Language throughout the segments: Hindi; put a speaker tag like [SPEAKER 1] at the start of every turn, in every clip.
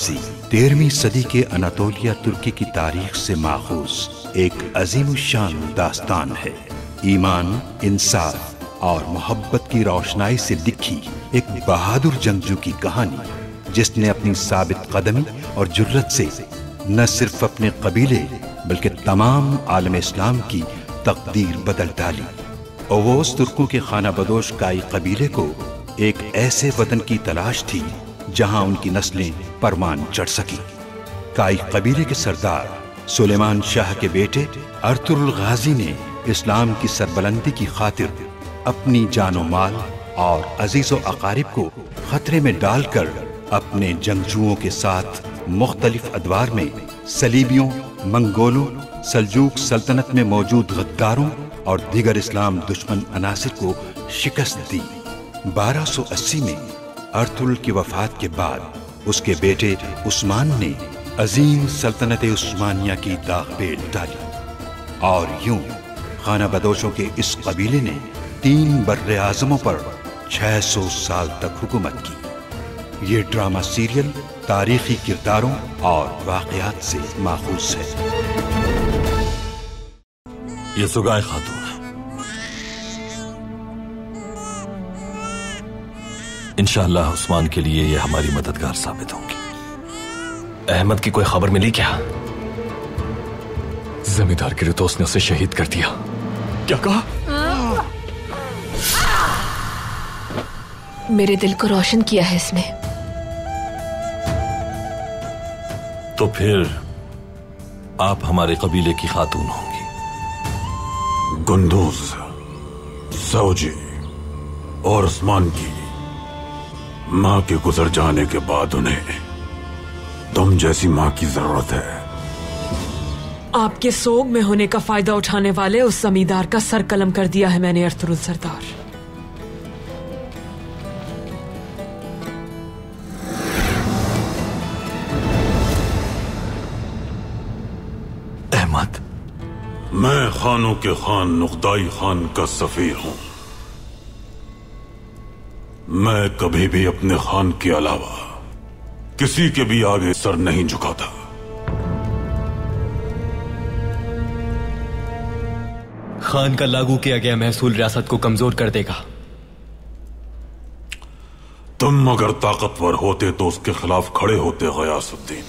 [SPEAKER 1] फारसी 13वीं सदी के अनातोलिया तुर्की की तारीख से माखूज एक अजीमुशान दास्तान है। ईमान, इंसाफ और मोहब्बत की रोशनाई से लिखी एक बहादुर जंगजू की कहानी, जिसने अपनी साबित कदमी और जुर्रत से न सिर्फ अपने कबीले बल्कि तमाम आलम इस्लाम की तकदीर बदल डाली। ओवोस तुर्कों के खाना बदोश काई कबीले को एक ऐसे वतन की तलाश थी जहां उनकी नस्लें परवान चढ़ सकी। काई कबीले के सरदार सुलेमान शाह के बेटे अर्तुरुल गाजी ने इस्लाम की सरबलंदी की खातिर अपनी जानो माल और अजीजो अकारिब को खतरे में डालकर अपने जंगजुओं के साथ मुख्तलिफ अदवार में सलीबियों, मंगोलों, सल्जूक सल्तनत में मौजूद गद्दारों और दीगर इस्लाम दुश्मन अनासिर को शिकस्त दी। 1280 में अर्तुरुल की वफात के बाद उसके बेटे उस्मान ने अजीम सल्तनत उस्मानिया की दाग पे डाली और यूं खाना बदोशों के इस कबीले ने 3 बर्रे आज़मों पर 600 साल तक हुकूमत की। ये ड्रामा सीरियल तारीखी किरदारों और वाक़यात से माखूज है।
[SPEAKER 2] ये सुगाय खातून है। इंशाअल्लाह उस्मान के लिए ये हमारी मददगार साबित होंगी।
[SPEAKER 3] अहमद की कोई खबर मिली क्या?
[SPEAKER 4] जमींदार किरतोस ने उसे शहीद कर दिया। क्या कहा?
[SPEAKER 5] मेरे दिल को रोशन किया है इसने।
[SPEAKER 2] तो फिर आप हमारे कबीले की खातून होंगी।
[SPEAKER 6] गुंदूज, सौजी और उस्मान की मां के गुजर जाने के बाद उन्हें तुम जैसी मां की जरूरत है।
[SPEAKER 7] आपके सोग में होने का फायदा उठाने वाले उस जमींदार का सर कलम कर दिया है मैंने अर्तुरुल सरदार।
[SPEAKER 2] अहमद,
[SPEAKER 6] मैं खानों के खान नुकदाई खान का सफीर हूं। मैं कभी भी अपने खान के अलावा किसी के भी आगे सर नहीं झुकाता।
[SPEAKER 3] खान का लागू किया गया महसूल रियासत को कमजोर कर देगा।
[SPEAKER 6] तुम अगर ताकतवर होते तो उसके खिलाफ खड़े होते गयासुद्दीन।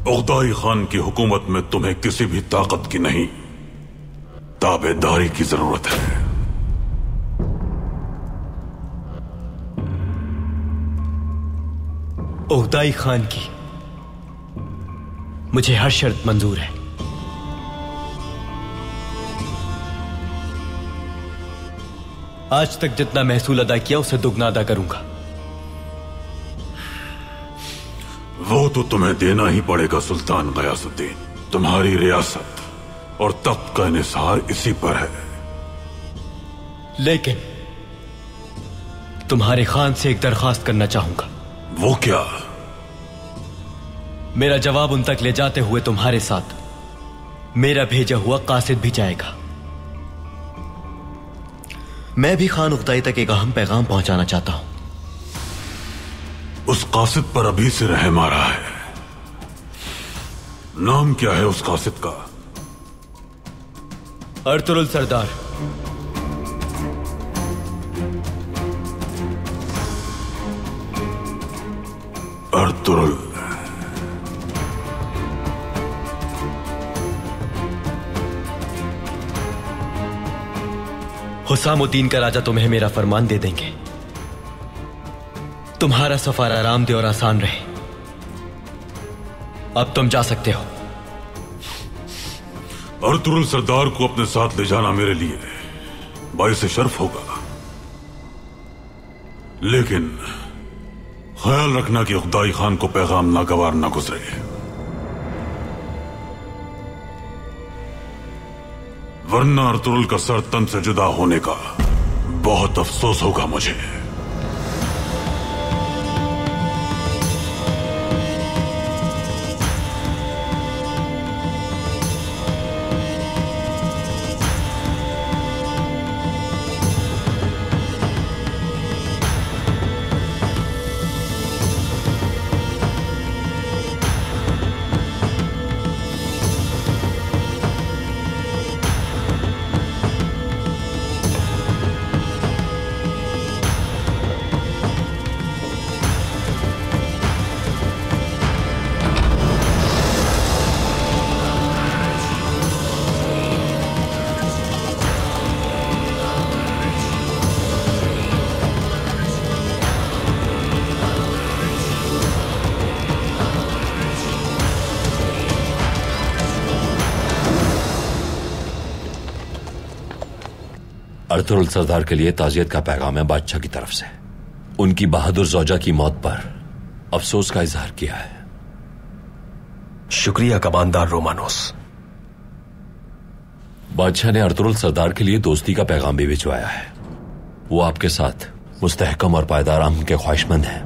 [SPEAKER 6] उगदाई खान की हुकूमत में तुम्हें किसी भी ताकत की नहीं, ताबेदारी की जरूरत है।
[SPEAKER 3] उगदाई खान की मुझे हर शर्त मंजूर है। आज तक जितना महसूल अदा किया उसे दुगना अदा करूंगा।
[SPEAKER 6] वो तो तुम्हें देना ही पड़ेगा सुल्तान गयासुद्दीन। तुम्हारी रियासत और तख्त का निसार इसी पर है।
[SPEAKER 3] लेकिन तुम्हारे खान से एक दरखास्त करना चाहूंगा।
[SPEAKER 6] वो क्या?
[SPEAKER 3] मेरा जवाब उन तक ले जाते हुए तुम्हारे साथ मेरा भेजा हुआ कासिद भी जाएगा। मैं भी खान उगदाई तक एक अहम पैगाम पहुंचाना चाहता हूं।
[SPEAKER 6] उस कासिद पर अभी से रहम आ रहा है। नाम क्या है उस कासिद का?
[SPEAKER 3] अर्तुरुल सरदार।
[SPEAKER 6] अर्तुरुल।
[SPEAKER 3] हुसामुद्दीन का राजा तुम्हें मेरा फरमान दे देंगे। तुम्हारा सफर आरामदेह और आसान रहे। अब तुम जा सकते हो।
[SPEAKER 6] अर्तुरुल सरदार को अपने साथ ले जाना मेरे लिए बाइस शर्फ होगा, लेकिन ख्याल रखना कि उगदाई खान को पैगाम नागवार ना गुजरे, वरना अर्तुरुल का सर तन से जुदा होने का बहुत अफसोस होगा मुझे।
[SPEAKER 2] अर्तुगरुल सरदार के लिए ताजियत का पैगाम है बादशाह की तरफ से। उनकी बहादुर ज़ौजा की मौत पर अफसोस का इजहार किया है।
[SPEAKER 8] शुक्रिया कमांडर रोमानोस।
[SPEAKER 2] बादशाह ने अर्तुगरुल सरदार के लिए दोस्ती का पैगाम भी भिजवाया है। वो आपके साथ मुस्तहकम और पायदार अमन के ख्वाहिशमंद हैं।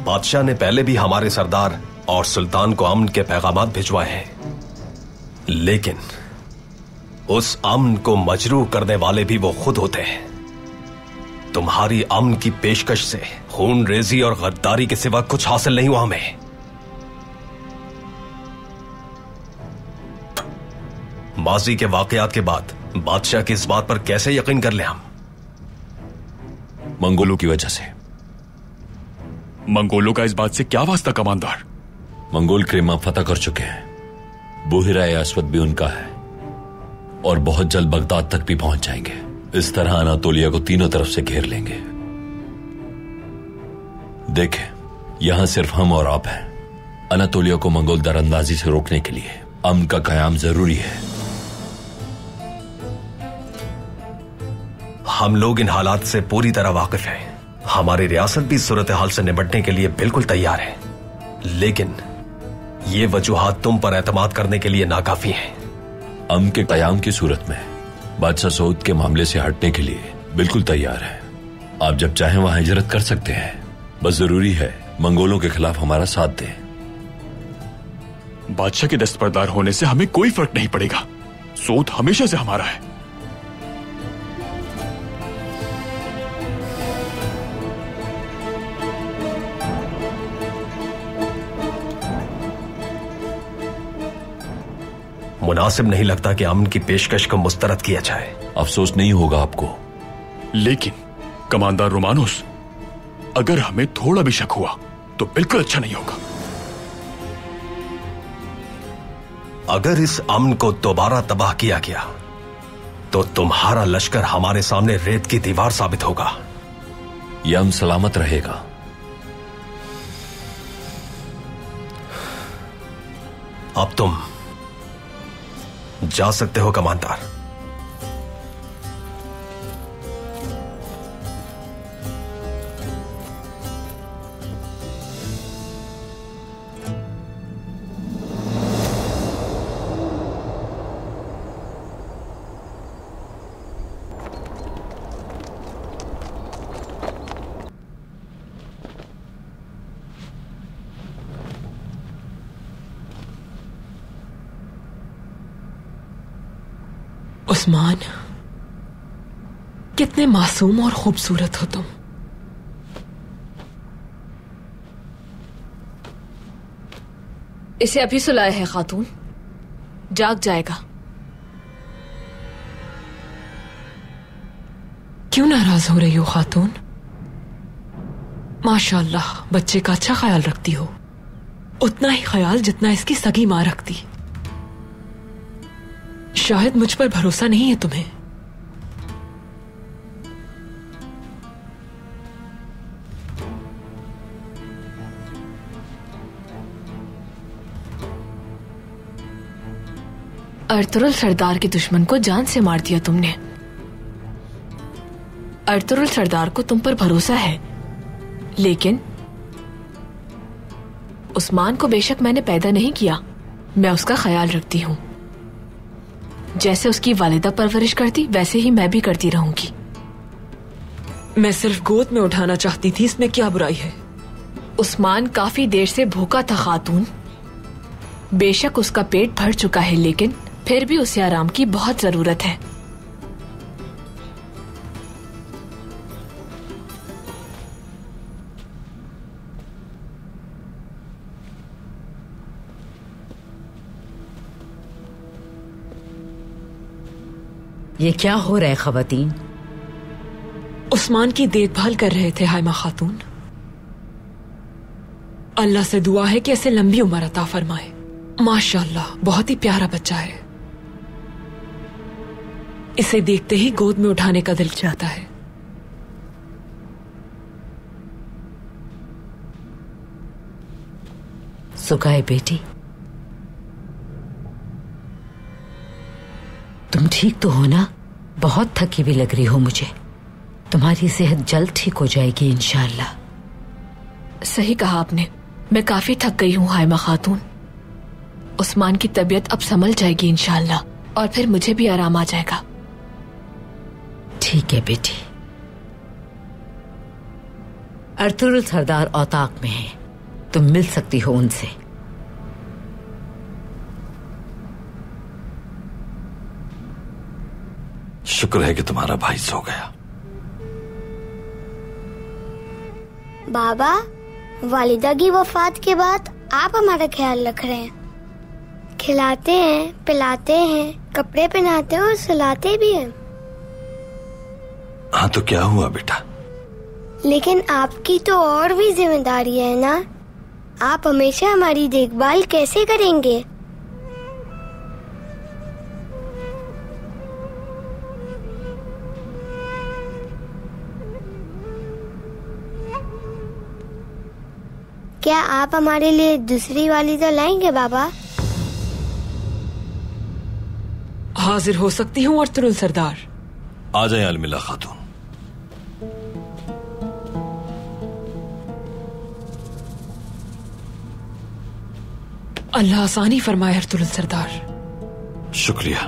[SPEAKER 8] बादशाह ने पहले भी हमारे सरदार और सुल्तान को अमन के पैगाम भिजवाए हैं, लेकिन उस अमन को मजरूह करने वाले भी वो खुद होते हैं। तुम्हारी अमन की पेशकश से खून रेजी और गद्दारी के सिवा कुछ हासिल नहीं हुआ हमें। माजी के वाकयात के बाद बादशाह की इस बात पर कैसे यकीन कर ले हम?
[SPEAKER 2] मंगोलों की वजह से।
[SPEAKER 4] मंगोलों का इस बात से क्या वास्ता कमांडर?
[SPEAKER 2] मंगोल क्रेमा फतह कर चुके हैं। बुहिरा अस्वद भी उनका है और बहुत जल्द बगदाद तक भी पहुंच जाएंगे। इस तरह अनातोलिया को तीनों तरफ से घेर लेंगे। देखें, यहां सिर्फ हम और आप हैं। अनातोलिया को मंगोल दरअंदाजी से रोकने के लिए अमन का कयाम जरूरी है।
[SPEAKER 8] हम लोग इन हालात से पूरी तरह वाकिफ हैं। हमारी रियासत भी सूरत हाल से निपटने के लिए बिल्कुल तैयार है, लेकिन ये वजूहात तुम पर एतमाद करने के लिए नाकाफी हैं।
[SPEAKER 2] अमन के कयाम की सूरत में बादशाह सऊद के मामले से हटने के लिए बिल्कुल तैयार है। आप जब चाहें वहां हिजरत कर सकते हैं। बस जरूरी है मंगोलों के खिलाफ हमारा साथ दें।
[SPEAKER 4] बादशाह के दस्तबरदार होने से हमें कोई फर्क नहीं पड़ेगा। सऊद हमेशा से हमारा है।
[SPEAKER 8] मुनासिब नहीं लगता कि अमन की पेशकश को मुस्तरद किया जाए।
[SPEAKER 2] अफसोस नहीं होगा आपको।
[SPEAKER 4] लेकिन कमांडर रोमानोस, अगर हमें थोड़ा भी शक हुआ तो बिल्कुल अच्छा नहीं होगा।
[SPEAKER 8] अगर इस अमन को दोबारा तबाह किया गया तो तुम्हारा लश्कर हमारे सामने रेत की दीवार साबित होगा।
[SPEAKER 2] यह अमन सलामत रहेगा।
[SPEAKER 8] अब तुम जा सकते हो कमांडर।
[SPEAKER 7] उस्मान, कितने मासूम और खूबसूरत हो तुम।
[SPEAKER 5] इसे अभी सुलाया है खातून, जाग जाएगा।
[SPEAKER 7] क्यों नाराज हो रही हो खातून? माशाअल्लाह, बच्चे का अच्छा ख्याल रखती हो। उतना ही ख्याल जितना इसकी सगी मां रखती। शायद मुझ पर भरोसा नहीं है तुम्हें।
[SPEAKER 5] अर्तुगरुल सरदार के दुश्मन को जान से मार दिया तुमने। अर्तुगरुल सरदार को तुम पर भरोसा है, लेकिन उस्मान को बेशक मैंने पैदा नहीं किया, मैं उसका ख्याल रखती हूं। जैसे उसकी वालिदा परवरिश करती वैसे ही मैं भी करती रहूंगी।
[SPEAKER 7] मैं सिर्फ गोद में उठाना चाहती थी, इसमें क्या बुराई है?
[SPEAKER 5] उस्मान काफी देर से भूखा था खातून। बेशक उसका पेट भर चुका है, लेकिन फिर भी उसे आराम की बहुत जरूरत है।
[SPEAKER 9] ये क्या हो रहा है खवातीन?
[SPEAKER 7] उस्मान की देखभाल कर रहे थे हाइमा खातून। अल्लाह से दुआ है कि ऐसे लंबी उम्र अता फरमाए। माशाअल्लाह, बहुत ही प्यारा बच्चा है। इसे देखते ही गोद में उठाने का दिल चाहता है।
[SPEAKER 9] सुगाए बेटी, तुम ठीक तो हो ना? बहुत थकी भी लग रही हो मुझे। तुम्हारी सेहत जल्द ठीक हो जाएगी इंशाअल्लाह।
[SPEAKER 5] सही कहा आपने, मैं काफी थक गई हूँ हाइमा खातून। उस्मान की तबीयत अब संभल जाएगी इंशाअल्लाह, और फिर मुझे भी आराम आ जाएगा।
[SPEAKER 9] ठीक है बेटी। अर्तुगरुल सरदार औताक में है, तुम मिल सकती हो उनसे।
[SPEAKER 2] शुक्र है कि तुम्हारा भाई सो गया।
[SPEAKER 10] बाबा, वालिदा की वफात के बाद आप हमारा ख्याल रख रहे हैं, खिलाते हैं, पिलाते हैं, कपड़े पहनाते हैं और सुलाते भी हैं।
[SPEAKER 2] हाँ तो क्या हुआ बेटा?
[SPEAKER 10] लेकिन आपकी तो और भी जिम्मेदारी है ना। आप हमेशा हमारी देखभाल कैसे करेंगे? क्या आप हमारे लिए दूसरी वालिदा लाएंगे बाबा?
[SPEAKER 7] हाजिर हो सकती हूँ अर्तुगरुल सरदार।
[SPEAKER 2] आ जाए अलमिला खातून।
[SPEAKER 7] अल्लाह आसानी फरमाए अर्तुगरुल सरदार।
[SPEAKER 2] शुक्रिया।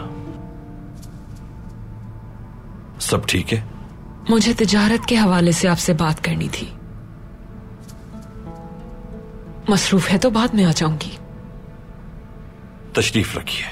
[SPEAKER 2] सब ठीक है?
[SPEAKER 7] मुझे तिजारत के हवाले से आपसे बात करनी थी। मसरूफ है तो बाद में आ जाऊंगी।
[SPEAKER 2] तशरीफ रखिए।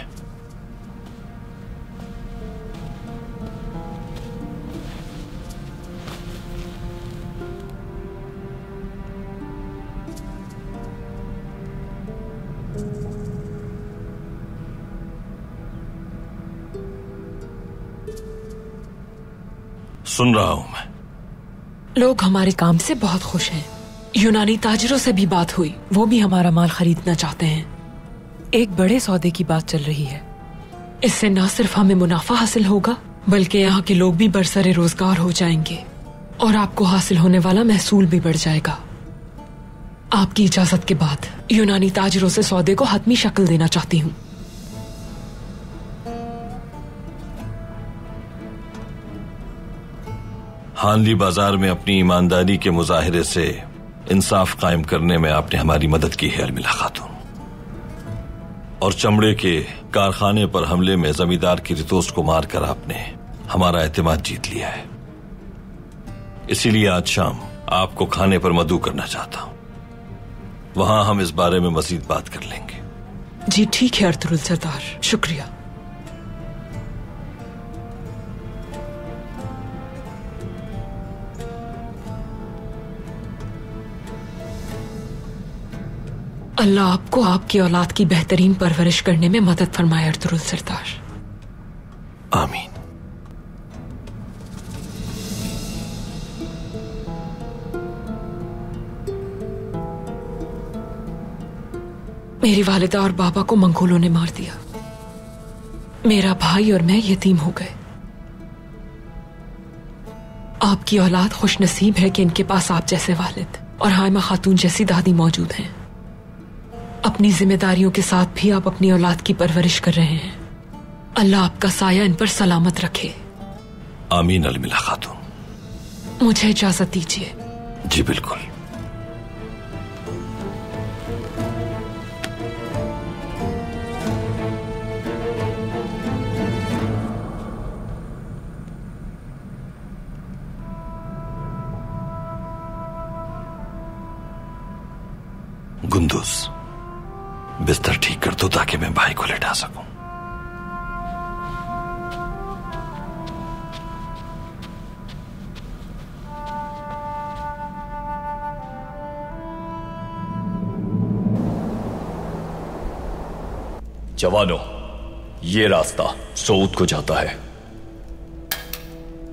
[SPEAKER 2] सुन रहा हूं मैं।
[SPEAKER 7] लोग हमारे काम से बहुत खुश हैं। यूनानी ताजिरों से भी बात हुई, वो भी हमारा माल खरीदना चाहते हैं। एक बड़े सौदे की बात चल रही है। इससे न सिर्फ हमें मुनाफा हासिल होगा, बल्कि यहाँ के लोग भी बरसरे रोजगार हो जाएंगे और आपको हासिल होने वाला महसूल भी बढ़ जाएगा। आपकी इजाजत के बाद यूनानी ताजिरों से सौदे को हतमी शक्ल देना चाहती हूँ।
[SPEAKER 2] हानली बाजार में अपनी ईमानदारी के मुजाहिरे से इंसाफ कायम करने में आपने हमारी मदद की है अलमिला खातून, और चमड़े के कारखाने पर हमले में जमींदार की रितोस को मारकर आपने हमारा एतमाद जीत लिया है। इसीलिए आज शाम आपको खाने पर मदऊ करना चाहता हूं। वहां हम इस बारे में मजीद बात कर लेंगे।
[SPEAKER 7] जी ठीक है अर्तुगरुल सरदार, शुक्रिया। अल्लाह आपको आपकी औलाद की बेहतरीन परवरिश करने में मदद फरमाए अर्तुगरुल सरदार।
[SPEAKER 2] आमीन।
[SPEAKER 7] मेरी वालिदा और बाबा को मंगोलों ने मार दिया। मेरा भाई और मैं यतीम हो गए। आपकी औलाद खुशनसीब है कि इनके पास आप जैसे वालिद और हाइमा खातून जैसी दादी मौजूद हैं। अपनी जिम्मेदारियों के साथ भी आप अपनी औलाद की परवरिश कर रहे हैं। अल्लाह आपका साया इन पर सलामत रखे।
[SPEAKER 2] आमीन अलमिला खातून।
[SPEAKER 7] मुझे इजाजत दीजिए।
[SPEAKER 2] जी बिल्कुल। गुंदुस, बिस्तर ठीक कर दो ताकि मैं भाई को लेटा सकूं।
[SPEAKER 3] जवानों, ये रास्ता सऊद को जाता है।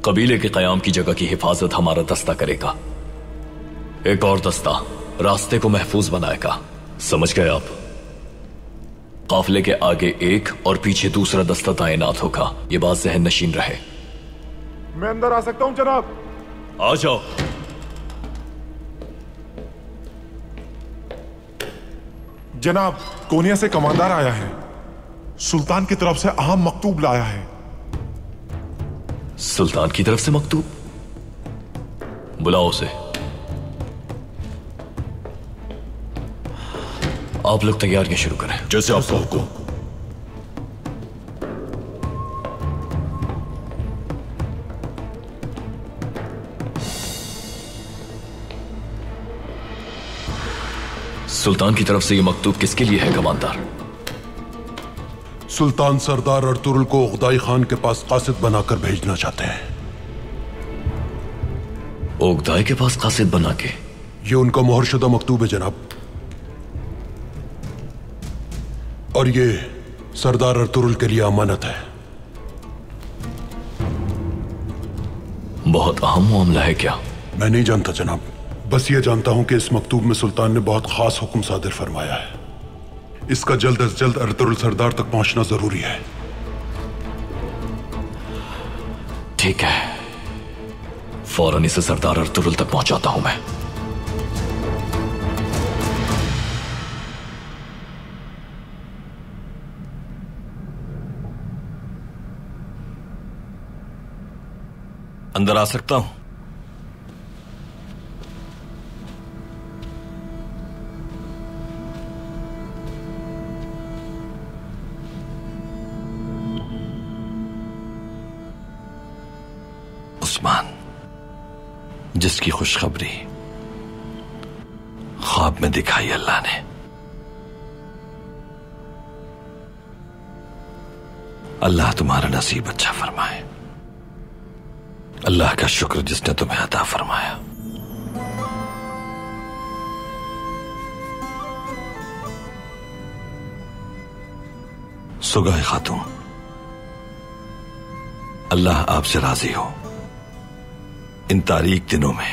[SPEAKER 3] कबीले के कयाम की जगह की हिफाजत हमारा दस्ता करेगा। एक और दस्ता रास्ते को महफूज बनाएगा। समझ गए आप? काफिले के आगे एक और पीछे दूसरा दस्ता तैनात होगा। ये बात ज़हन नशीन रहे।
[SPEAKER 11] मैं अंदर आ सकता हूं जनाब?
[SPEAKER 3] आ जाओ।
[SPEAKER 11] जनाब, कोनिया से कमांडर आया है। सुल्तान की तरफ से अहम मकतूब लाया है।
[SPEAKER 3] सुल्तान की तरफ से मकतूब? बुलाओ उसे। आप लोग तैयारियां शुरू करें।
[SPEAKER 4] जैसे आपका हुक्म।
[SPEAKER 3] सुल्तान की तरफ से यह मकतूब किसके लिए है कमांडर?
[SPEAKER 6] सुल्तान सरदार अर्तुगरुल को उगदाई खान के पास कासिद बनाकर भेजना चाहते हैं।
[SPEAKER 3] उगदाई के पास कासिद बना के?
[SPEAKER 6] ये उनका मोहरशुदा मकतूब है जनाब, और ये सरदार अर्तुगरुल के लिए अमानत है।
[SPEAKER 3] बहुत अहम मामला है क्या?
[SPEAKER 6] मैं नहीं जानता जनाब, बस ये जानता हूं कि इस मकतूब में सुल्तान ने बहुत खास हुक्म सादिर फरमाया है। इसका जल्द अज जल्द अर्तुगरुल सरदार तक पहुंचना जरूरी है।
[SPEAKER 3] ठीक है, फौरन इसे सरदार अर्तुगरुल तक पहुंचाता हूं मैं।
[SPEAKER 8] अंदर आ सकता हूं? उस्मान, जिसकी खुशखबरी ख्वाब में दिखाई अल्लाह ने, अल्लाह तुम्हारा नसीब अच्छा फरमाए। अल्लाह का शुक्र जिसने तुम्हें अता फरमाया। सुगह खातून, अल्लाह आपसे राजी हो। इन तारीक दिनों में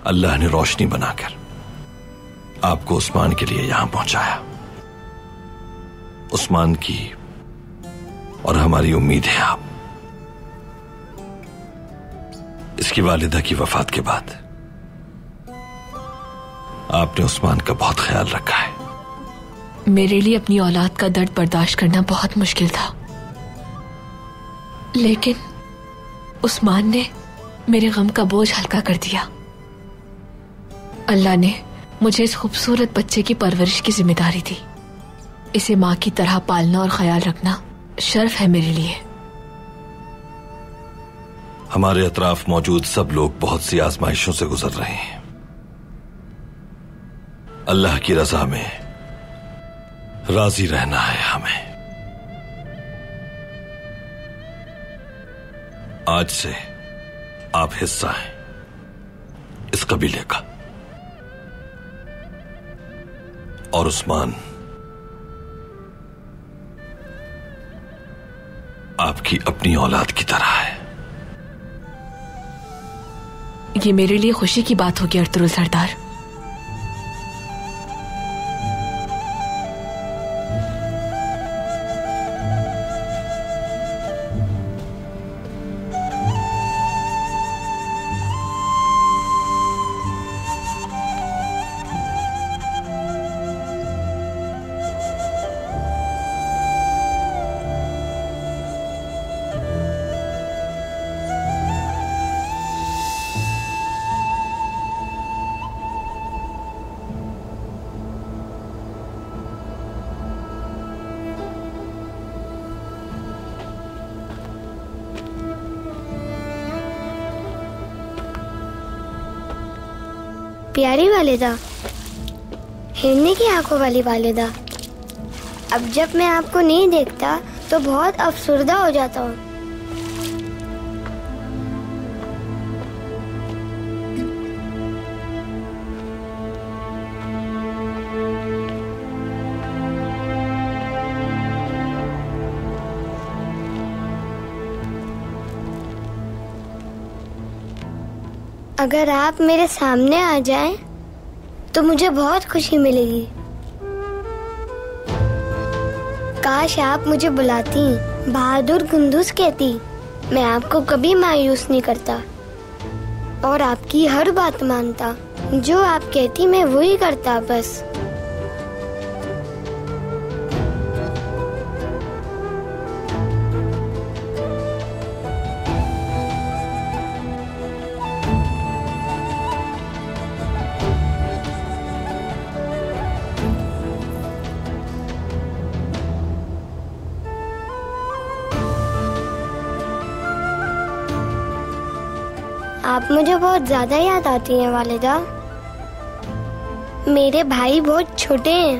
[SPEAKER 8] अल्लाह ने रोशनी बनाकर आपको उस्मान के लिए यहां पहुंचाया। उस्मान की और हमारी उम्मीद है आप इसकी वालिदा की वफात के बाद आपने उस्मान का बहुत ख्याल रखा है।
[SPEAKER 5] मेरे लिए अपनी औलाद का दर्द बर्दाश्त करना बहुत मुश्किल था, लेकिन उस्मान ने मेरे गम का बोझ हल्का कर दिया। अल्लाह ने मुझे इस खूबसूरत बच्चे की परवरिश की जिम्मेदारी दी। इसे माँ की तरह पालना और ख्याल रखना शर्फ है मेरे लिए।
[SPEAKER 8] हमारे अतराफ मौजूद सब लोग बहुत सी आजमाइशों से गुजर रहे हैं। अल्लाह की रजा में राजी रहना है हमें। आज से आप हिस्सा हैं इस कबीले का, और उस्मान आपकी अपनी औलाद की तरह है।
[SPEAKER 5] ये मेरे लिए खुशी की बात होगी अर्तुगरुल सरदार।
[SPEAKER 10] प्यारी वालिदा, हिरनी की आंखों वाली वालिदा, अब जब मैं आपको नहीं देखता तो बहुत अफसुर्दा हो जाता हूँ। अगर आप मेरे सामने आ जाएं, तो मुझे बहुत खुशी मिलेगी। काश आप मुझे बुलाती, बहादुर कुंदूज कहती। मैं आपको कभी मायूस नहीं करता और आपकी हर बात मानता। जो आप कहती मैं वही करता बस। आप मुझे बहुत ज्यादा याद आती हैं वालिदा। मेरे भाई बहुत छोटे हैं।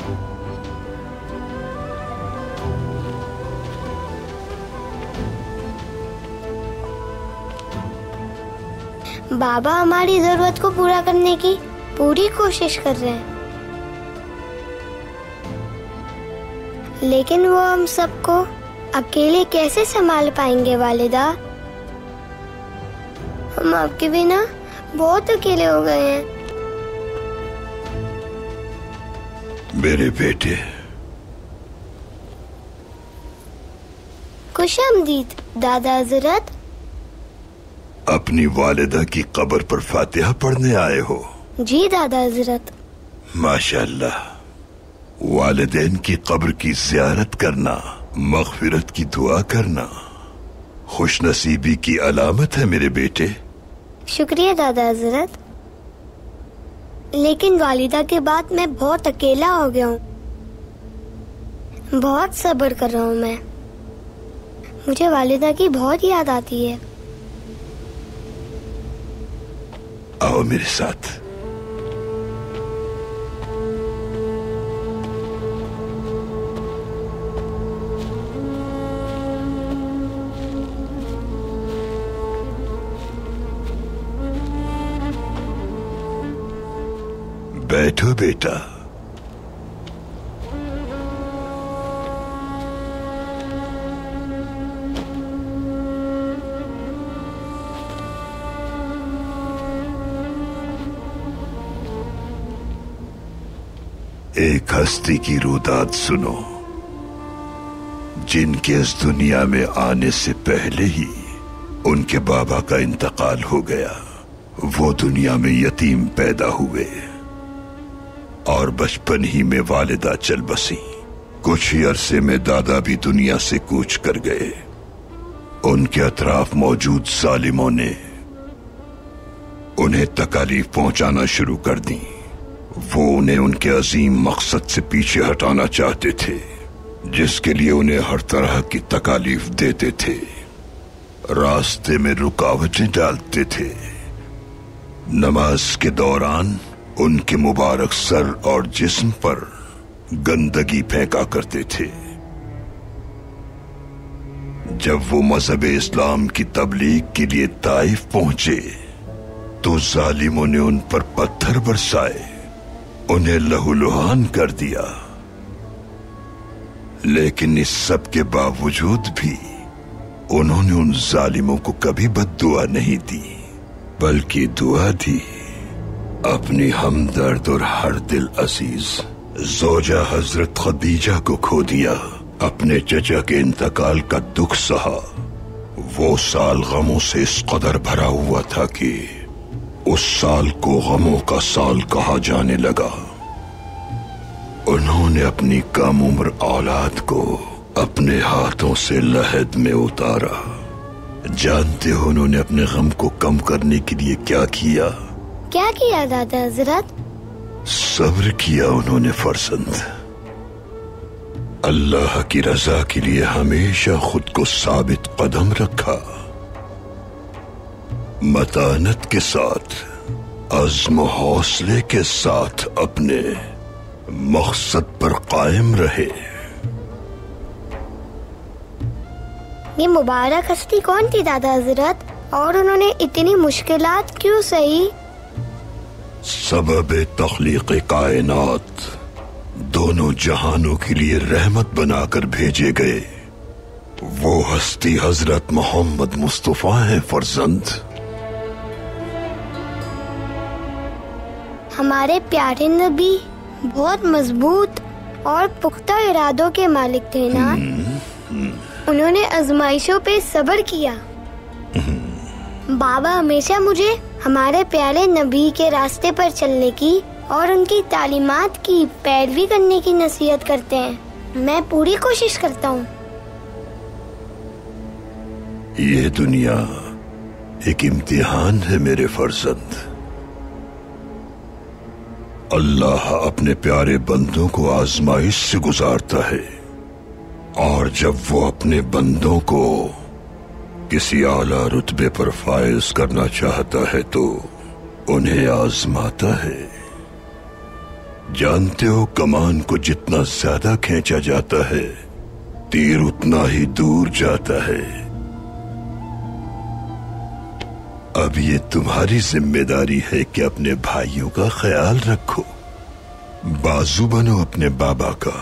[SPEAKER 10] बाबा हमारी जरूरत को पूरा करने की पूरी कोशिश कर रहे हैं, लेकिन वो हम सबको अकेले कैसे संभाल पाएंगे वालिदा? हम आपके बिना बहुत अकेले हो गए हैं।
[SPEAKER 1] मेरे बेटे।
[SPEAKER 10] खुशामदीद दादा हजरत।
[SPEAKER 1] अपनी वालिदा की कब्र पर फातिहा पढ़ने आए हो?
[SPEAKER 10] जी दादा हजरत।
[SPEAKER 1] माशाअल्लाह। वालिदैन की कब्र की ज़ियारत करना, मग़फ़िरत की दुआ करना खुशनसीबी की अलामत है मेरे बेटे।
[SPEAKER 10] शुक्रिया दादा हजरत, लेकिन वालिदा के बाद मैं बहुत अकेला हो गया हूँ। बहुत सब्र कर रहा हूँ मैं। मुझे वालिदा की बहुत याद आती है।
[SPEAKER 1] आओ मेरे साथ। बैठो बेटा। एक हस्ती की रुदात सुनो, जिनके इस दुनिया में आने से पहले ही उनके बाबा का इंतकाल हो गया। वो दुनिया में यतीम पैदा हुए और बचपन ही में वालिदा चल बसी। कुछ ही अरसे में दादा भी दुनिया से कूच कर गए। उनके अतराफ मौजूद जालिमों ने उन्हें तकालीफ पहुंचाना शुरू कर दी। वो उन्हें उनके अजीम मकसद से पीछे हटाना चाहते थे, जिसके लिए उन्हें हर तरह की तकालीफ देते थे, रास्ते में रुकावटें डालते थे। नमाज के दौरान उनके मुबारक सर और जिस्म पर गंदगी फेंका करते थे। जब वो मजहब इस्लाम की तबलीग के लिए ताइफ पहुंचे तो जालिमों ने उन पर पत्थर बरसाए, उन्हें लहूलुहान कर दिया। लेकिन इस सब के बावजूद भी उन्होंने उन जालिमों को कभी बद्दुआ नहीं दी, बल्कि दुआ दी। अपनी हमदर्द और हर दिल अजीज जोजा हजरत खदीजा को खो दिया। अपने चचा के इंतकाल का दुख सहा। वो साल गमों से इस कदर भरा हुआ था कि उस साल को गमों का साल कहा जाने लगा। उन्होंने अपनी कम उम्र औलाद को अपने हाथों से लहद में उतारा। जानते हो उन्होंने अपने गम को कम करने के लिए क्या किया?
[SPEAKER 10] क्या किया दादा हजरत?
[SPEAKER 1] सब्र किया उन्होंने फरजंद। अल्लाह की रजा के लिए हमेशा खुद को साबित कदम रखा। मतानत के साथ, अज़्म हौसले के साथ अपने मकसद पर कायम रहे।
[SPEAKER 10] ये मुबारक हस्ती कौन थी दादा हजरत, और उन्होंने इतनी मुश्किलात क्यों सही?
[SPEAKER 1] सबब तख्लीक़ कायनात, दोनों जहानों के लिए रहमत बनाकर भेजे गए वो हस्ती हजरत मोहम्मद मुस्तफा हैं फरजंद।
[SPEAKER 10] हमारे प्यारे नबी बहुत मजबूत और पुख्ता इरादों के मालिक थे ना। उन्होंने आजमाइशों पे सब्र किया। बाबा हमेशा मुझे हमारे प्यारे नबी के रास्ते पर चलने की और उनकी तालीमात की पैरवी करने की नसीहत करते हैं। मैं पूरी कोशिश करता हूँ।
[SPEAKER 1] ये दुनिया एक इम्तिहान है मेरे फर्जंद। अल्लाह अपने प्यारे बंदों को आजमाइश से गुजारता है, और जब वो अपने बंदों को
[SPEAKER 6] किसी आला रुतबे पर फायज करना चाहता है तो उन्हें आजमाता है। जानते हो, कमान को जितना ज्यादा खींचा जाता है, तीर उतना ही दूर जाता है। अब ये तुम्हारी जिम्मेदारी है कि अपने भाइयों का ख्याल रखो। बाजू बनो अपने बाबा का।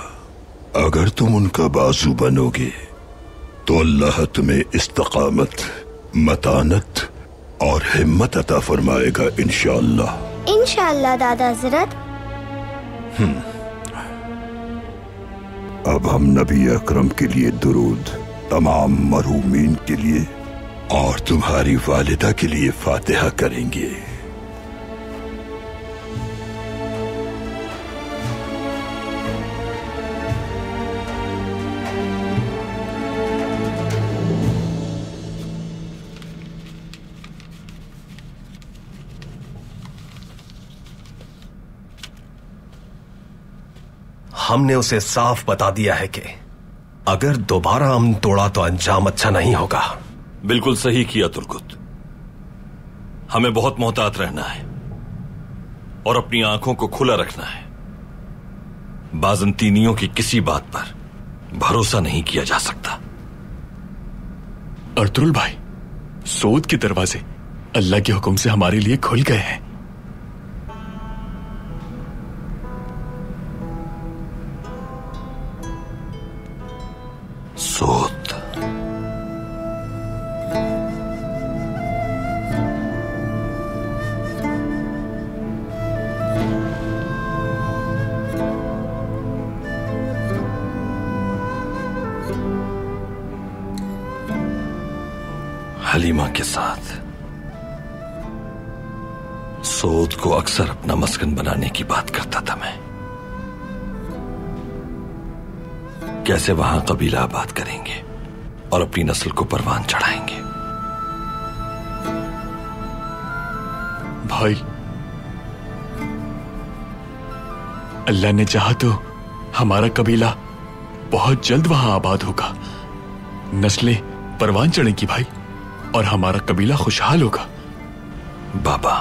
[SPEAKER 6] अगर तुम उनका बाजू बनोगे तो अल्लाह तुम्हें इस्तकामत, मतानत और हिम्मत अता फरमाएगा इंशाअल्लाह।
[SPEAKER 10] इंशाअल्लाह दादा हजरत।
[SPEAKER 6] अब हम नबी अकरम के लिए दुरूद, तमाम मरहूमीन के लिए और तुम्हारी वालिदा के लिए फातिहा करेंगे।
[SPEAKER 8] हमने उसे साफ बता दिया है कि अगर दोबारा अमन तोड़ा तो अंजाम अच्छा नहीं होगा।
[SPEAKER 2] बिल्कुल सही किया तुर्कुत। हमें बहुत मोहतात रहना है और अपनी आंखों को खुला रखना है। बाज़ंतीनियों की किसी बात पर भरोसा नहीं किया जा सकता।
[SPEAKER 4] अर्तुल भाई, सोद के दरवाजे अल्लाह के हुक्म से हमारे लिए खुल गए हैं।
[SPEAKER 2] सोद हलीमा के साथ सोद को अक्सर अपना मस्कन बनाने की बात करता था मैं। कैसे वहां कबीला आबाद करेंगे और अपनी नस्ल को परवान चढ़ाएंगे।
[SPEAKER 4] भाई, अल्लाह ने चाहा तो हमारा कबीला बहुत जल्द वहां आबाद होगा। नस्लें परवान चढ़ेंगी भाई, और हमारा कबीला खुशहाल होगा।
[SPEAKER 2] बाबा,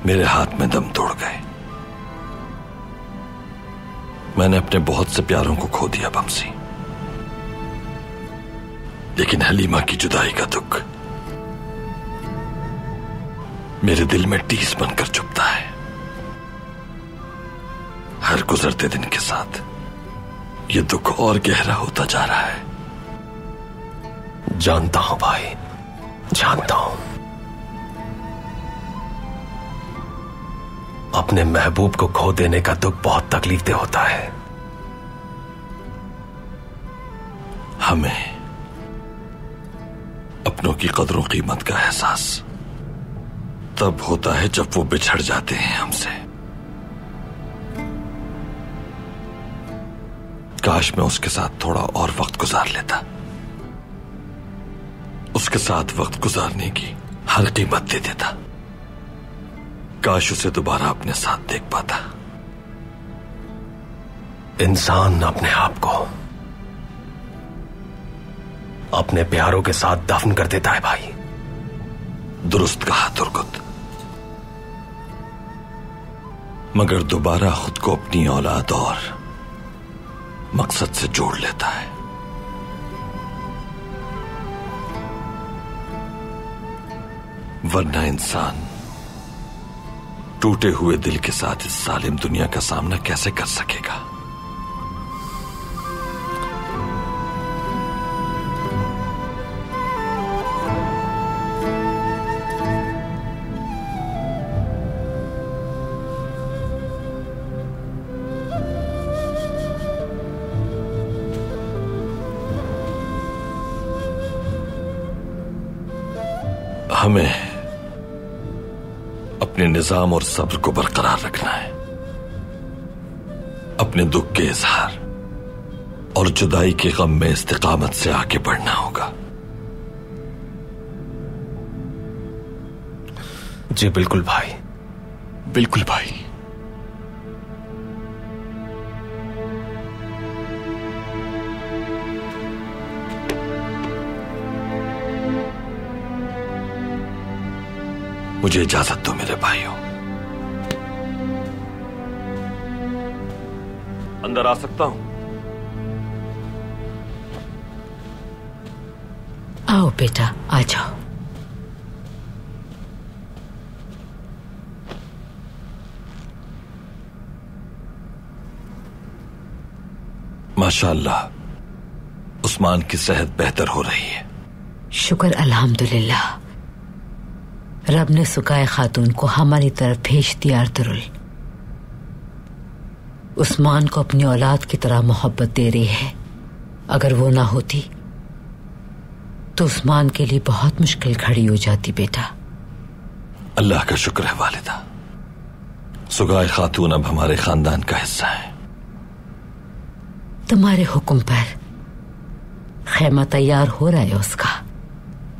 [SPEAKER 2] मेरे हाथ में दम तोड़ गए। मैंने अपने बहुत से प्यारों को खो दिया बमसी, लेकिन हलीमा की जुदाई का दुख मेरे दिल में टीस बनकर चुभता है। हर गुजरते दिन के साथ ये दुख और गहरा होता जा रहा है।
[SPEAKER 8] जानता हूं भाई, जानता हूं। अपने महबूब को खो देने का दुख बहुत तकलीफ दे होता है।
[SPEAKER 2] हमें अपनों की कदरों कीमत का एहसास तब होता है जब वो बिछड़ जाते हैं हमसे। काश मैं उसके साथ थोड़ा और वक्त गुजार लेता, उसके साथ वक्त गुजारने की हर कीमत दे देता। काश उसे दोबारा अपने साथ देख पाता।
[SPEAKER 8] इंसान अपने आप को अपने प्यारों के साथ दफन कर देता है भाई।
[SPEAKER 2] दुरुस्त कहा तुर्कुत, मगर दोबारा खुद को अपनी औलाद और मकसद से जोड़ लेता है। वरना इंसान टूटे हुए दिल के साथ इस जालिम दुनिया का सामना कैसे कर सकेगा। हमें अपने निजाम और सब्र को बरकरार रखना है। अपने दुख के इजहार और जुदाई के गम में इस्तिकामत से आगे बढ़ना होगा।
[SPEAKER 8] जी बिल्कुल भाई,
[SPEAKER 4] बिल्कुल भाई।
[SPEAKER 2] मुझे इजाजत दो मेरे भाइयों। अंदर आ सकता हूं?
[SPEAKER 9] आओ बेटा, आ जाओ।
[SPEAKER 2] माशाअल्लाह, उस्मान की सेहत बेहतर हो रही है।
[SPEAKER 9] शुक्र अल्हम्दुलिल्लाह। रब ने सुकाए खातून को हमारी तरफ भेज दिया। अर्तुरुल उस्मान को अपनी औलाद की तरह मोहब्बत दे रही है। अगर वो ना होती तो उस्मान के लिए बहुत मुश्किल खड़ी हो जाती बेटा।
[SPEAKER 2] अल्लाह का शुक्र है वालिदा, सुगाए खातून अब हमारे खानदान का हिस्सा है।
[SPEAKER 9] तुम्हारे हुक्म पर खैमा तैयार हो रहा है उसका।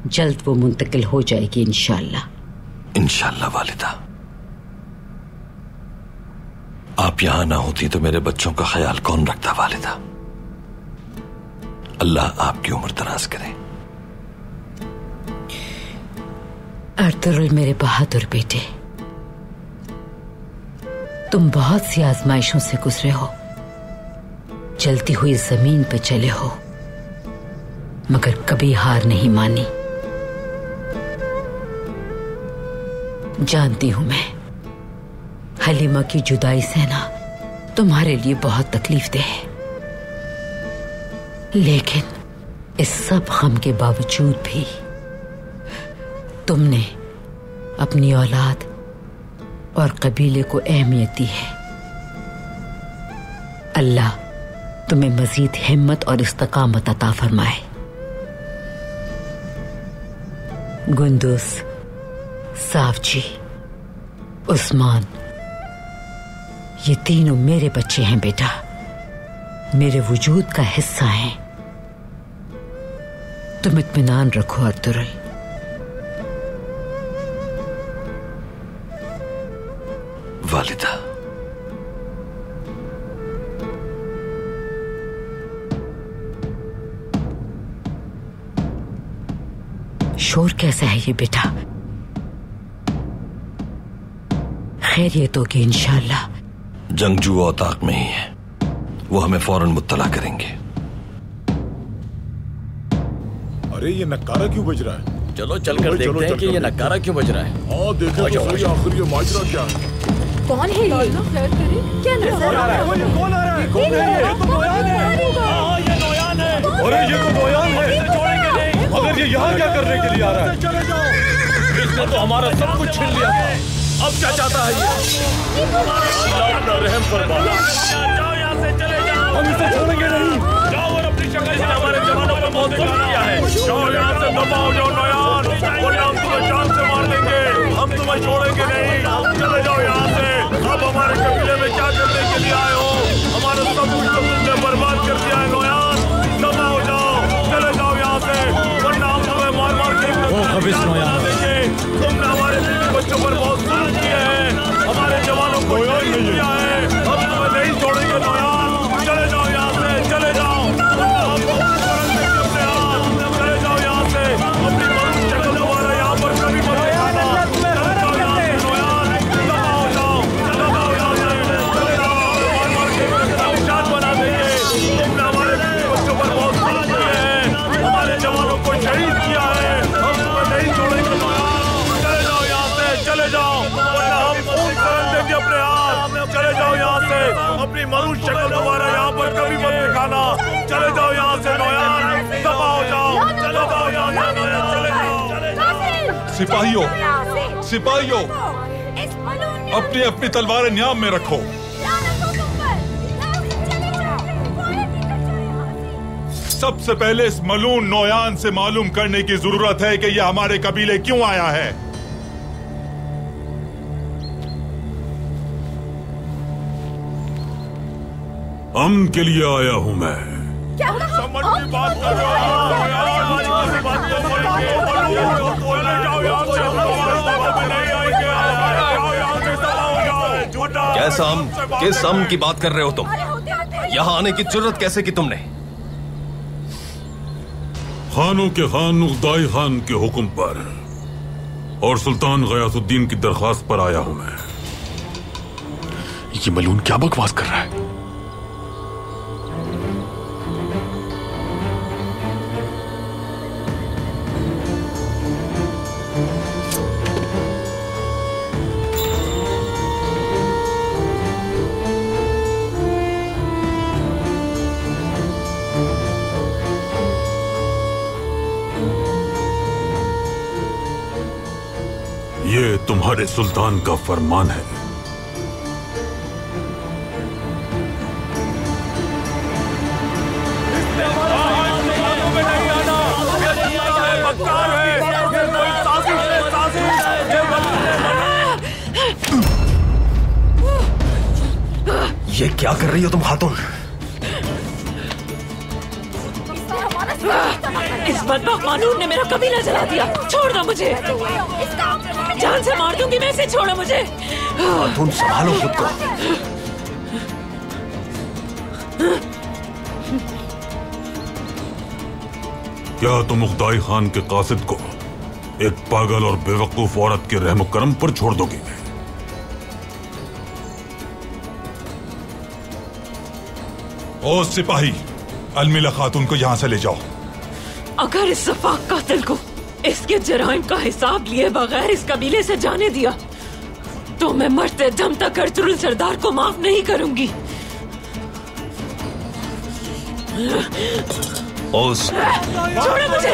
[SPEAKER 9] जल्द वो मुंतकिल हो जाएगी इंशाअल्लाह।
[SPEAKER 2] इंशाअल्लाह वालिदा। आप यहां ना होती तो मेरे बच्चों का ख्याल कौन रखता वालिदा। अल्लाह आपकी उम्र दराज करे।
[SPEAKER 9] अर्तुरुल मेरे बहादुर बेटे, तुम बहुत सी आजमाइशों से गुजरे हो, चलती हुई जमीन पे चले हो, मगर कभी हार नहीं मानी। जानती हूं मैं, हलीमा की जुदाई सहना तुम्हारे लिए बहुत तकलीफदेह है, लेकिन इस सब गम के बावजूद भी तुमने अपनी औलाद और कबीले को अहमियत दी है। अल्लाह तुम्हें मजीद हिम्मत और इस्तकामत अता फरमाए। गुंदुस, सावजी, उस्मान, ये तीनों मेरे बच्चे हैं बेटा, मेरे वजूद का हिस्सा हैं। तुम इत्मीनान रखो अर्तुरुल।
[SPEAKER 2] वालिदा,
[SPEAKER 9] शोर कैसा है ये बेटा? खैरियत होगी इंशाअल्लाह।
[SPEAKER 2] जंगजू औताक में ही है, वो हमें फौरन मुत्तला करेंगे।
[SPEAKER 11] अरे ये नक्कारा क्यों बज रहा है?
[SPEAKER 3] चलो चलकर देखते हैं कि ये नक्कारा क्यों बज रहा है।
[SPEAKER 11] हाँ देखें तो सही, आखिर ये माजरा क्या है?
[SPEAKER 5] कौन है ये? क्या नजर आ रहा है?
[SPEAKER 3] कौन आ रहा है? कौन है ये? तो नोयान है। हाँ ये नोयान है। अरे ये तो नोयान है। इसे छोड़ेंगे नहीं। मगर ये यहाँ क्या करने के लिए आ रहा है? चले जाओ। इसने तो हमारा सब कुछ छीन लिया था। अब क्या चाहता है ये? अल्लाह अपना रहम फरमा। जाओ यहाँ से, चले जाओ। हम इसे छोड़ेंगे नहीं। जाओ और अपनी शक्ल से हमारे जवानों पर बहुत जुल्म किया है। जाओ यहाँ से, दफा हो जाओ नोयान, वरना हम तुम्हें जान से मार देंगे। हम तुम्हें छोड़ेंगे नहीं। चले जाओ यहाँ से। अब हमारे कबीले में क्या करने के लिए आए हो? हमारा सब कुछ तो तुमने बर्बाद कर दिया है नोयान। दफा हो जाओ, चले जाओ यहाँ से, वरना हम तुम्हें मार मार के बना देंगे। तुमने हमारे बच्चों पर बहुत जुल्म किए हैं, हमारे जवानों को शहीद किया है। हम तुम्हें नहीं छोड़ेंगे नोयान। चले जाओ यहाँ से, चले जाओ। चले जाओ यहाँ से, अपनी मरूद शक्ल दोबारा यहाँ पर कभी मत दिखाना। जवानों को शहीद किया है, हम तुम्हें नहीं छोड़ेंगे नोयान। चले जाओ यहाँ से, चले जाओ, वरना हम खून करन देंगे अपने हाथ। चले जाओ यहाँ से, अपनी मरूद शक्ल दोबारा यहाँ पर कभी मत दिखाना। चले जाओ यहाँ से नोयान, दफा हो जाओ। चले जाओ यहाँ से नोयान, चले जाओ।
[SPEAKER 12] सिपाहियों, सिपाहियों, अपनी अपनी तलवारें न्याम में रखो। सबसे पहले इस मलून नोयान से मालूम करने की जरूरत है कि यह हमारे कबीले क्यों आया है।
[SPEAKER 13] अमन के लिए आया हूं मैं।
[SPEAKER 11] समझ की बात कर रहा
[SPEAKER 8] कैसा अमन? किस अमन की बात कर रहे हो तुम? यहाँ आने की जरूरत कैसे की तुमने?
[SPEAKER 13] खानों के खान उगदाई खान के हुक्म पर और सुल्तान गयासुद्दीन की दरख्वास्त पर आया हूं मैं।
[SPEAKER 4] ये मलून क्या बकवास कर रहा है?
[SPEAKER 13] ये तुम्हारे सुल्तान का फरमान है।
[SPEAKER 8] ये क्या कर रही हो तुम खातून?
[SPEAKER 7] इस बदबख्त मानून ने मेरा कबीला जला दिया। छोड़ दो मुझे, जान से मार दूंगी मैं इसे। छोड़ो मुझे।
[SPEAKER 8] खातून संभालो खुद को।
[SPEAKER 13] क्या तुम उख्ताई खान के कासिद को एक पागल और बेवकूफ औरत के रहम करम पर छोड़ दोगे?
[SPEAKER 12] ओ सिपाही, अलमिला खातून को यहां से ले जाओ।
[SPEAKER 7] अगर इस सफाक कातिल को इसके जराइम का हिसाब लिए बगैर इस कबीले से जाने दिया तो मैं मरते दम तक अर्तुरुल सरदार को माफ नहीं करूंगी। छोड़ो मुझे।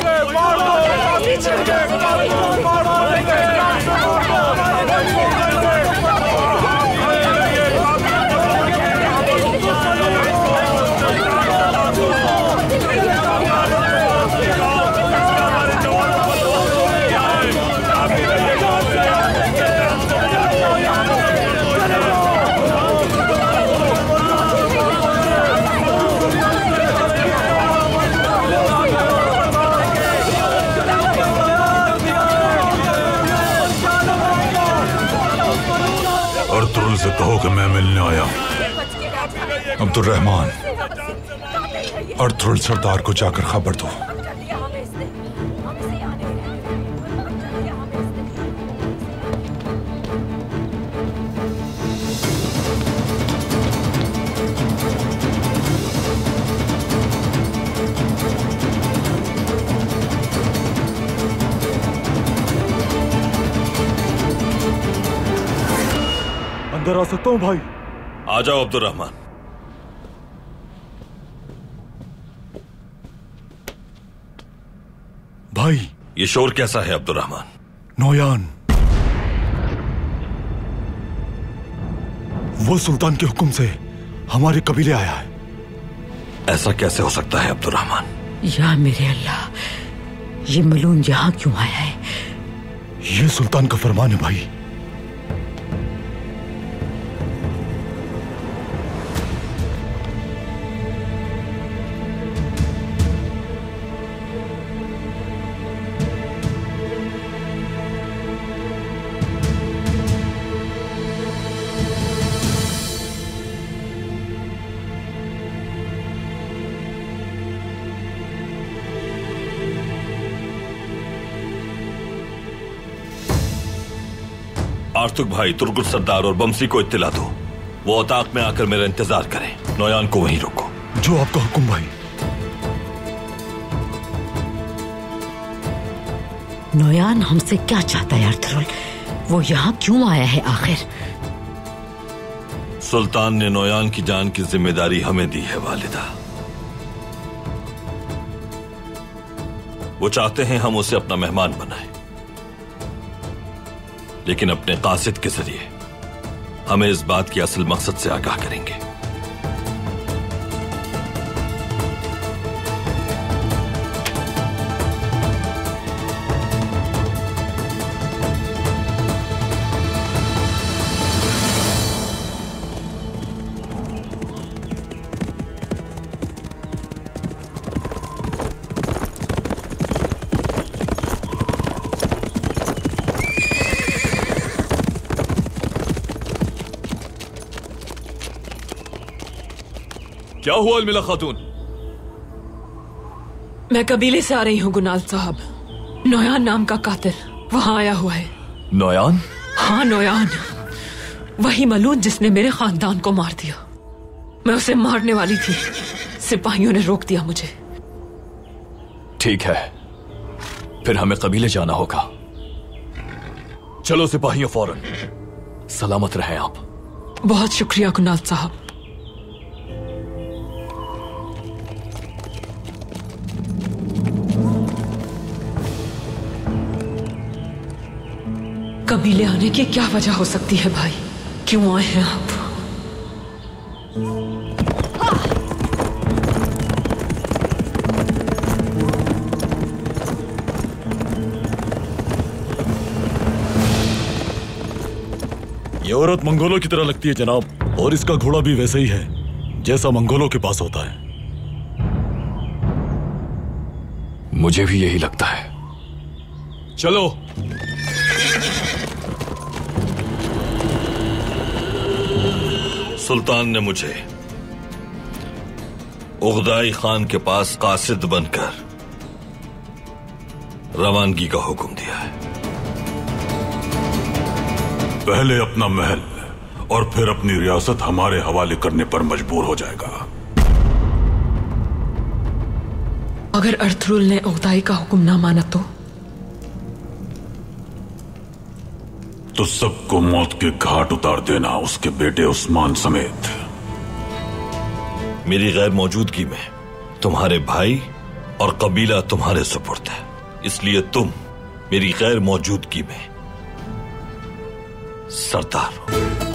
[SPEAKER 13] अर्तुरुल से कहो कि मैं मिलने आया हूं।
[SPEAKER 12] अब्दुर्रहमान, अर्तुरुल सरदार को जाकर खबर दो।
[SPEAKER 11] अंदर आ सकता हूं भाई?
[SPEAKER 2] आ जाओ अब्दुर्रहमान।
[SPEAKER 11] भाई,
[SPEAKER 2] ये शोर कैसा है अब्दुर्रहमान?
[SPEAKER 11] नौयान, वो सुल्तान के हुक्म से हमारे कबीले आया है।
[SPEAKER 2] ऐसा कैसे हो सकता है अब्दुर्रहमान?
[SPEAKER 9] या मेरे अल्लाह, ये मलून यहां क्यों आया है?
[SPEAKER 11] ये सुल्तान का फरमान है भाई।
[SPEAKER 2] आर्तुक भाई, तुर्कुल सरदार और बमसी को इत्तिला दो। वो औताक में आकर मेरा इंतजार करें। नौयान को वहीं रोको।
[SPEAKER 11] जो आपका हुक्म भाई।
[SPEAKER 9] नौयान हमसे क्या चाहता है अर्तुरुल? वो यहाँ क्यों आया है आखिर?
[SPEAKER 2] सुल्तान ने नौयान की जान की जिम्मेदारी हमें दी है वालिदा। वो चाहते हैं हम उसे अपना मेहमान बनाएं, लेकिन अपने कासिद के जरिए हमें इस बात की असल मकसद से आगाह करेंगे।
[SPEAKER 3] क्या हुआ अलमिला खातून?
[SPEAKER 7] मैं कबीले से आ रही हूँ गुनाल साहब। नौयान नाम का कातिल वहां आया हुआ है।
[SPEAKER 3] नोयान?
[SPEAKER 7] हाँ नोयान, वही मलून जिसने मेरे खानदान को मार दिया। मैं उसे मारने वाली थी, सिपाहियों ने रोक दिया मुझे।
[SPEAKER 3] ठीक है, फिर हमें कबीले जाना होगा। चलो सिपाहियों, फौरन। सलामत रहें आप।
[SPEAKER 7] बहुत शुक्रिया कुनाल साहब। कबीले आने की क्या वजह हो सकती है भाई? क्यों आए हैं आप?
[SPEAKER 14] ये औरत मंगोलों की तरह लगती है जनाब, और इसका घोड़ा भी वैसे ही है जैसा मंगोलों के पास होता है।
[SPEAKER 3] मुझे भी यही लगता है। चलो।
[SPEAKER 2] सुल्तान ने मुझे उगदाई खान के पास कासिद बनकर रवानगी का हुक्म दिया है।
[SPEAKER 13] पहले अपना महल और फिर अपनी रियासत हमारे हवाले करने पर मजबूर हो जाएगा।
[SPEAKER 7] अगर अर्थरुल ने उगदाई का हुक्म ना माना
[SPEAKER 13] तो सबको मौत के घाट उतार देना, उसके बेटे उस्मान समेत।
[SPEAKER 2] मेरी गैर मौजूदगी में तुम्हारे भाई और कबीला तुम्हारे सुपुर्द है, इसलिए तुम मेरी गैर मौजूदगी में सरदार हो।